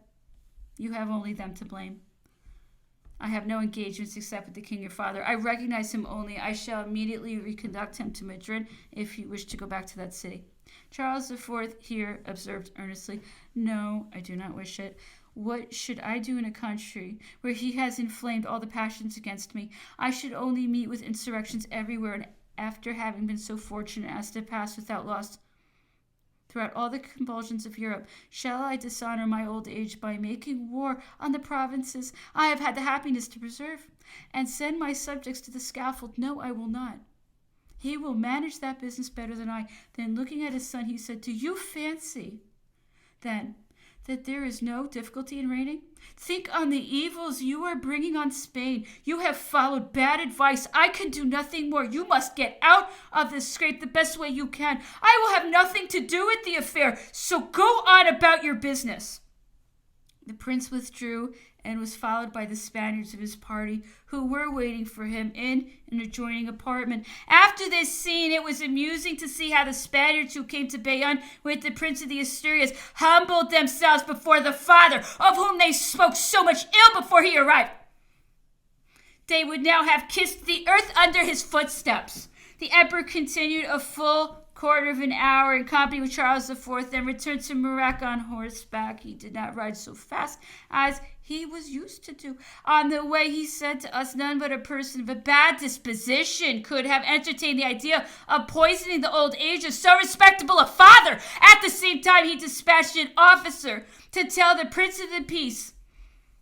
A: You have only them to blame. I have no engagements except with the king your father. I recognize him only. I shall immediately reconduct him to Madrid if you wish to go back to that city." Charles IV here observed earnestly, "No, I do not wish it. What should I do in a country where he has inflamed all the passions against me? I should only meet with insurrections everywhere, and after having been so fortunate as to pass without loss throughout all the convulsions of Europe, shall I dishonor my old age by making war on the provinces I have had the happiness to preserve, and send my subjects to the scaffold? No, I will not. He will manage that business better than I." Then, looking at his son, he said, "Do you fancy, then, that there is no difficulty in reigning? Think on the evils you are bringing on Spain. You have followed bad advice. I can do nothing more. You must get out of this scrape the best way you can. I will have nothing to do with the affair, so go on about your business." The prince withdrew and was followed by the Spaniards of his party, who were waiting for him in an adjoining apartment. After this scene, it was amusing to see how the Spaniards who came to Bayonne with the Prince of the Asturias humbled themselves before the father, of whom they spoke so much ill before he arrived. They would now have kissed the earth under his footsteps. The emperor continued a full quarter of an hour in company with Charles IV, then returned to Merak on horseback. He did not ride so fast as he was used to do. On the way, he said to us, "None but a person of a bad disposition could have entertained the idea of poisoning the old age of so respectable a father." At the same time, he dispatched an officer to tell the Prince of the Peace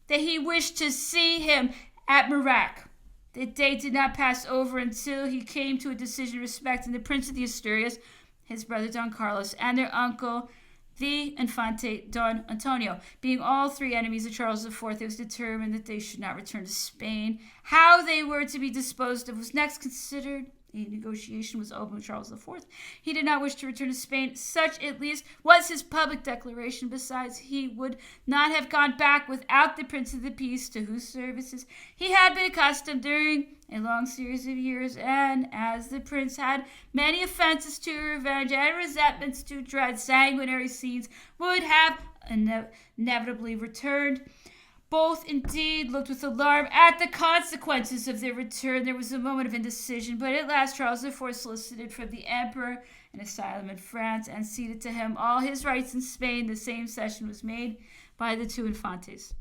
A: that he wished to see him at Merak. The day did not pass over until he came to a decision respecting the Prince of the Asturias, his brother Don Carlos, and their uncle, the Infante Don Antonio. Being all three enemies of Charles IV, it was determined that they should not return to Spain. How they were to be disposed of was next considered. A negotiation was opened with Charles IV. He did not wish to return to Spain. Such, at least, was his public declaration. Besides, he would not have gone back without the Prince of the Peace, to whose services he had been accustomed during a long series of years, and as the prince had many offenses to revenge and resentments to dread, sanguinary scenes would have inevitably returned. Both, indeed, looked with alarm at the consequences of their return. There was a moment of indecision, but at last Charles IV solicited from the emperor an asylum in France and ceded to him all his rights in Spain. The same cession was made by the two infantes.